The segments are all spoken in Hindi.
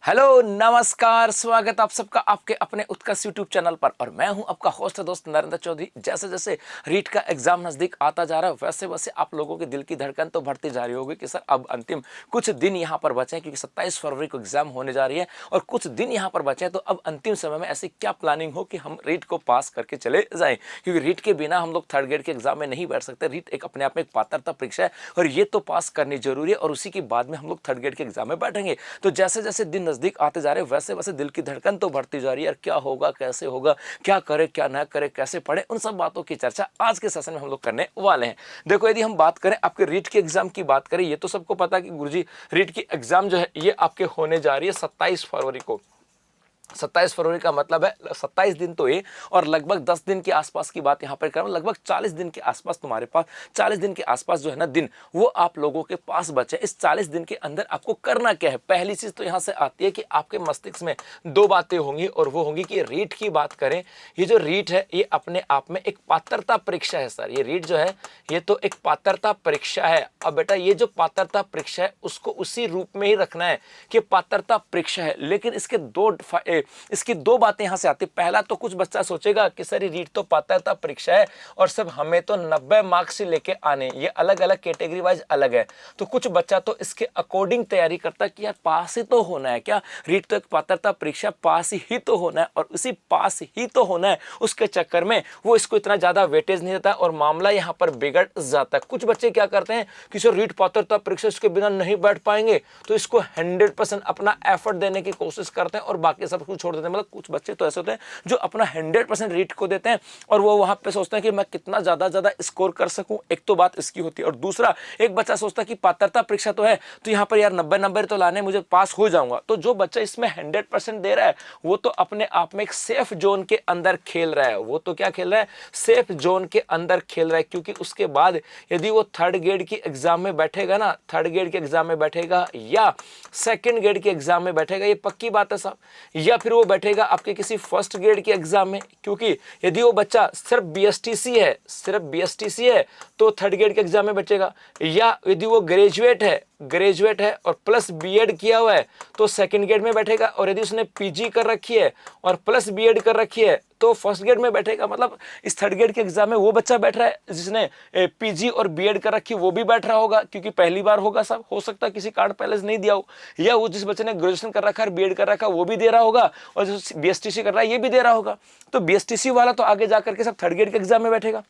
हेलो नमस्कार, स्वागत आप सबका आपके अपने उत्कर्ष यूट्यूब चैनल पर। और मैं हूं आपका होस्ट दोस्त नरेंद्र चौधरी। जैसे जैसे रीट का एग्जाम नजदीक आता जा रहा है वैसे वैसे आप लोगों के दिल की धड़कन तो बढ़ती जा रही होगी कि सर अब अंतिम कुछ दिन यहां पर बचे हैं, क्योंकि 27 फरवरी को एग्जाम होने जा रही है और कुछ दिन यहां पर बचे हैं। तो अब अंतिम समय में ऐसी क्या प्लानिंग हो कि हम रीट को पास करके चले जाएं, क्योंकि रीट के बिना हम लोग थर्ड ग्रेड के एग्जाम में नहीं बैठ सकते। रीट एक अपने आप में एक पात्रता परीक्षा है और ये तो पास करनी जरूरी है, और उसी के बाद में हम लोग थर्ड ग्रेड के एग्जाम में बैठेंगे। तो जैसे जैसे दिन नजदीक आते जा रहे हैं वैसे वैसे दिल की धड़कन तो बढ़ती जा रही है। यार क्या होगा, कैसे होगा, क्या करे क्या ना करे, कैसे पढ़े, उन सब बातों की चर्चा आज के सेशन में हम लोग करने वाले हैं। देखो, यदि हम बात करें आपके रीट के एग्जाम की बात करें, ये तो सबको पता है कि गुरुजी रीट की एग्जाम जो है ये आपके होने जा रही है 27 फरवरी को। 27 फरवरी का मतलब है 27 दिन तो ये, और लगभग 10 दिन के आसपास की बात यहाँ पर कर रहा हूँ। लगभग 40 दिन के आसपास तुम्हारे पास, 40 दिन के आसपास जो है ना दिन, वो आप लोगों के पास बचे। इस 40 दिन के अंदर आपको करना क्या है? पहली चीज तो यहाँ से आती है कि आपके मस्तिष्क में दो बातें होंगी, और वो होंगी कि रीट की बात करें। ये जो रीट है ये अपने आप में एक पात्रता परीक्षा है सर। ये रीट जो है ये तो एक पात्रता परीक्षा है। अब बेटा ये जो पात्रता परीक्षा है उसको उसी रूप में ही रखना है कि पात्रता परीक्षा है, लेकिन इसकी दो बातें यहां से आती। पहला तो कुछ बच्चा सोचेगा कि सर ये रीट तो पात्रता परीक्षा है और सब हमें तो 90 मार्क्स ही लेके आने, ये अलग अलग कैटेगरी वाइज अलग है। तो कुछ बच्चा तो इसके अकॉर्डिंग तैयारी करता है कि यार पास ही तो होना है, क्या रीट तो एक पात्रता परीक्षा, पास ही तो होना है, और उसी पास ही तो होना है उसके चक्कर में वो इसको इतना ज्यादा वेटेज नहीं देता और मामला यहां पर बिगड़ जाता है। कुछ बच्चे क्या करते हैं कि सर रीट पात्रता परीक्षा इसके बिना नहीं बैठ पाएंगे, तो इसको 100% अपना एफर्ट देने की कोशिश करते हैं और बाकी सब कुछ छोड़ देते हैं। मतलब कुछ बच्चे तो ऐसे होते हैं जो अपना 100% रीट को देते हैं और वो वहां पे सोचते हैं कि मैं कितना ज्यादा स्कोर कर सकूं। एक तो बात इसकी होती है, और दूसरा एक बच्चा सोचता है कि पात्रता परीक्षा तो है तो यहाँ पर यार 90 नंबर तो लाने, मुझे पास हो जाऊंगा। तो जो बच्चा इसमें 100% दे रहा है वो तो अपने आप में एक सेफ जोन के अंदर खेल रहा है। वो तो क्या खेल रहा है? सेफ जोन के अंदर खेल रहा है, क्योंकि उसके बाद यदि वो थर्ड ग्रेड की एग्जाम में बैठेगा ना, थर्ड ग्रेड के एग्जाम में बैठेगा या सेकंड ग्रेड के एग्जाम में बैठेगा, ये पक्की बात है साहब, या फिर वो बैठेगा आपके किसी फर्स्ट ग्रेड के एग्जाम में। क्योंकि यदि वो बच्चा सिर्फ बीएसटीसी है, सिर्फ बीएसटीसी है तो थर्ड ग्रेड के एग्जाम में बैठेगा, या यदि वो ग्रेजुएट है और प्लस बीएड किया हुआ है तो सेकंड ग्रेड में बैठेगा, और यदि उसने पीजी कर रखी है और प्लस बीएड कर रखी है तो फर्स्ट ग्रेड में बैठेगा। मतलब इस थर्ड ग्रेड के एग्जाम में वो बच्चा बैठ रहा है जिसने पीजी और बीएड कर रखी, वो भी बैठ रहा होगा क्योंकि पहली बार होगा सब, हो सकता है किसी कार्ड पहले से नहीं दिया हो, या वो जिस बच्चे ने ग्रेजुएशन कर रखा है, बीएड कर रखा है, वो भी दे रहा होगा, और जो बीएसटीसी कर रहा है ये भी दे रहा होगा। तो बीएसटीसी वाला तो आगे जाकर के सब थर्ड ग्रेड के एग्जाम में बैठेगा,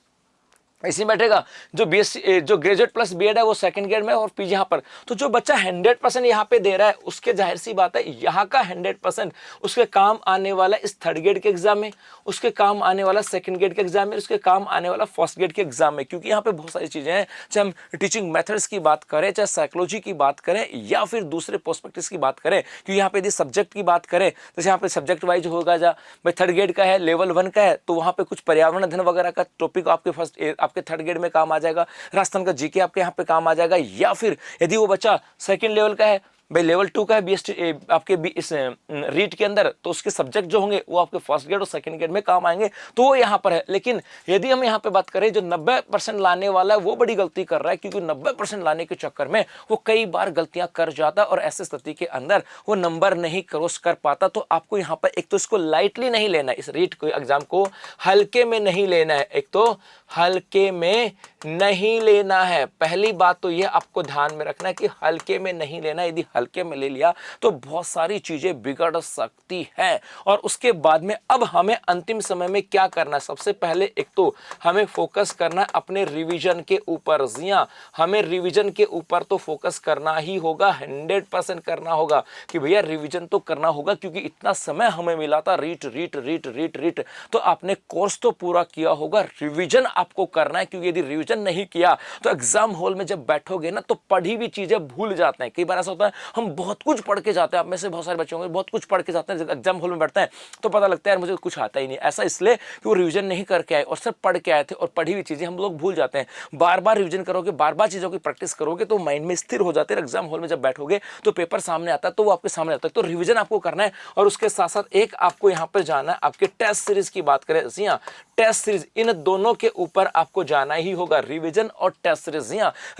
इसी बैठेगा। जो बीएससी जो ग्रेजुएट प्लस बीएड है वो सेकंड ग्रेड में और पीजी यहाँ पर। तो जो बच्चा 100% यहाँ पे दे रहा है उसके जाहिर सी बात है यहाँ का 100% उसके काम आने वाला इस थर्ड ग्रेड के एग्जाम में, उसके काम आने वाला सेकंड ग्रेड के एग्जाम में, उसके काम आने वाला फर्स्ट ग्रेड के एग्जाम में। क्योंकि यहाँ पे बहुत सारी चीजें हैं, चाहे हम टीचिंग मेथड्स की बात करें, चाहे साइकोलॉजी की बात करें, या फिर दूसरे पर्सपेक्टिव्स की बात करें। क्योंकि यहाँ पे यदि सब्जेक्ट की बात करें, जैसे यहाँ पे सब्जेक्ट वाइज होगा, जा भाई थर्ड ग्रेड का है, लेवल 1 का है, तो वहाँ पे कुछ पर्यावरण अध्ययन वगैरह का टॉपिक आपके थर्ड ग्रेड में काम आ जाएगा, राजस्थान का जीके आपके यहाँ पे काम आ जाएगा। या फिर यदि वो बच्चा सेकंड लेवल का है, भाई लेवल 2 का है बीएसटी आपके इस रीट के अंदर, तो उसके सब्जेक्ट जो होंगे वो आपके फर्स्ट ग्रेड और सेकंड ग्रेड में काम आएंगे, तो वो यहाँ पर है। लेकिन यदि हम यहाँ पे बात करें, जो 90% लाने वाला है वो बड़ी गलती कर रहा है, क्योंकि 90% लाने के चक्कर में वो कई बार गलतियां कर जाता है और ऐसे स्थिति के अंदर वो नंबर नहीं क्रॉस कर पाता। तो आपको यहाँ पर एक तो इसको लाइटली नहीं लेना है, इस रीट को एग्जाम को हल्के में नहीं लेना है, एक तो हल्के में नहीं लेना है। पहली बात तो ये आपको ध्यान में रखना है कि हल्के में नहीं लेना। यदि हल्के में ले लिया तो बहुत सारी चीजें बिगड़ सकती हैं। और उसके बाद में अब हमें अंतिम समय में क्या करना है? सबसे पहले एक तो हमें फोकस करना है अपने रिवीजन के ऊपर। जी हां, हमें रिवीजन के ऊपर तो फोकस करना ही होगा, 100% करना होगा कि भैया रिवीजन तो करना होगा, क्योंकि इतना समय हमें मिला था रीट रीट रीट रीट रीट, तो आपने कोर्स तो पूरा किया होगा, रिवीजन आपको करना है। क्योंकि यदि रिवीजन नहीं किया तो एग्जाम हॉल में जब बैठोगे ना तो पढ़ी हुई चीजें भूल जाते हैं। कई बार ऐसा होता है हम बहुत कुछ पढ़ के जाते हैं, आप में से बहुत सारे बच्चे होंगे बहुत कुछ पढ़ के जाते हैं, जब एग्जाम हॉल में बैठते हैं तो पता लगता है यार मुझे कुछ आता ही नहीं। ऐसा इसलिए कि वो रिवीजन नहीं करके आए और सिर्फ पढ़ के आए थे, और पढ़ी हुई चीजें हम लोग भूल जाते हैं। बार बार रिवीजन करोगे, बार बार चीजों की प्रैक्टिस करोगे तो माइंड में स्थिर हो जाते हैं। एग्जाम हॉल में जब बैठोगे तो पेपर सामने आता है तो वो आपके सामने आता है। तो रिवीजन आपको करना है, और उसके साथ साथ एक आपको यहाँ पर जाना है, आपके टेस्ट सीरीज की बात करें, जी हाँ टेस्ट सीरीज, इन दोनों के ऊपर आपको जाना ही होगा, रिवीजन और टेस्ट सीरीज।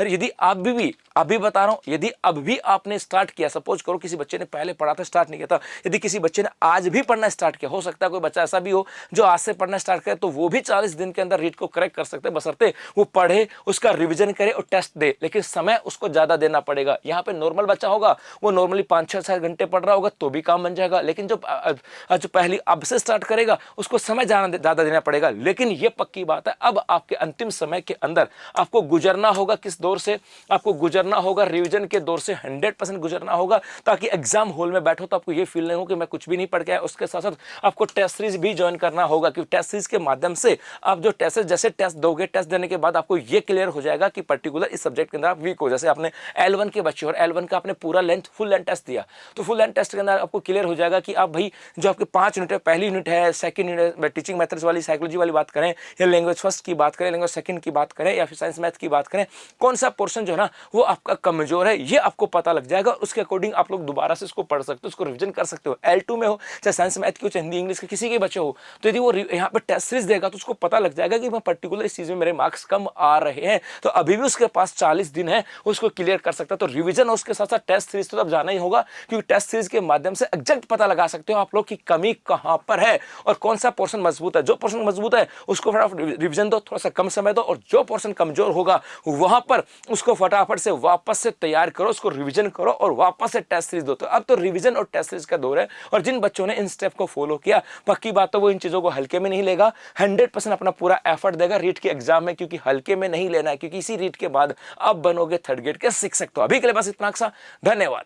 यदि आप भी अभी बता रहा हूं, यदि अब भी आपने इस स्टार्ट किया, सपोज करो किसी बच्चे ने पहले पढ़ा था, स्टार्ट नहीं किया था, यदि किसी बच्चे ने आज भी पढ़ना स्टार्ट किया, हो सकता है कोई बच्चा ऐसा भी हो जो आज से पढ़ना स्टार्ट करे, तो वो भी 40 दिन के अंदर रीट को करेक्ट कर सकते हैं, बशर्ते वो पढ़े, उसका रिवीजन करे और टेस्ट दे। लेकिन समय उसको ज्यादा देना पड़ेगा। यहाँ पे नॉर्मल बच्चा होगा, वो नॉर्मली 5-6 घंटे पढ़ रहा होगा तो भी काम बन जाएगा, लेकिन जो पहली अब से स्टार्ट करेगा उसको समय ज्यादा देना पड़ेगा। लेकिन ये पक्की बात है, अब आपके अंतिम समय के अंदर आपको गुजरना होगा किस दौर से, आपको गुजरना होगा रिवीजन के दौर से, 100% गुजरना होगा, ताकि एग्जाम हॉल में बैठो तो आपको ये फील नहीं हो कि मैं कुछ भी नहीं पढ़ के आया। उसके साथ साथ आपको टेस्ट सीरीज भी ज्वाइन करना होगा, क्योंकि टेस्ट सीरीज के माध्यम से आप जो टेस्ट, जैसे टेस्ट दोगे, टेस्ट देने के बाद आपको ये क्लियर हो जाएगा कि पर्टिकुलर इस सब्जेक्ट के अंदर आप वीक हो। जैसे आपने L1 के बच्चे और L1 का आपने पूरा लेंथ, फुल लेंथ टेस्ट दिया, तो फुल लेंथ टेस्ट के अंदर आपको क्लियर हो जाएगा कि आप भाई जो आपके 5 यूनिट है, पहली यूनिट है, सेकंड यूनिट है, टीचिंग मेथड्स वाली, साइकोलॉजी वाली बात करें, या लैंग्वेज फर्स्ट की बात करें, लैंग्वेज सेकंड की बात करें, या फिर साइंस मैथ की बात करें, कौन सा पोर्शन जो है ना वो आपका कमजोर है, ये आपको पता लग जाएगा। उसके अकॉर्डिंग आप लोग दोबारा से इसको पढ़ सकते हो, उसको रिवीजन कर सकते हो। L2 में हो, चाहे साइंस मैथ की हो, चाहे हिंदी इंग्लिश के किसी के बच्चे हो, तो यदि वो यहाँ पे टेस्ट सीरीज देगा तो उसको पता लग जाएगा कि मैं पर्टिकुलर इस चीज में मेरे मार्क्स कम आ रहे हैं, तो अभी भी उसके पास 40 दिन है, उसको क्लियर कर सकता है। तो रिवीजन और उसके साथ साथ टेस्ट सीरीज तो अब जाना ही होगा, क्योंकि टेस्ट सीरीज के माध्यम से एग्जैक्ट पता लगा सकते हो आप लोग की कमी कहां पर है और कौन सा पोर्शन मजबूत है। जो पोर्शन मजबूत है उसको फटाफट रिवीजन दो, थोड़ा सा कम समय दो, और जो पोर्शन कमजोर होगा वहां पर उसको फटाफट से वापस से तैयार करो, उसको रिवीजन करो और वापस से टेस्ट सीरीज दो। तो अब तो रिवीजन और टेस्ट सीरीज का दौर है, और जिन बच्चों ने इन स्टेप को फॉलो किया, पक्की बात तो वो इन चीजों को हल्के में नहीं लेगा, 100% अपना पूरा एफर्ट देगा रीट के एग्जाम में, क्योंकि हल्के में नहीं लेना है, क्योंकि इसी रीट के बाद अब बनोगे थर्ड ग्रेड के शिक्षक। तो अभी के लिए बस इतना सा, धन्यवाद।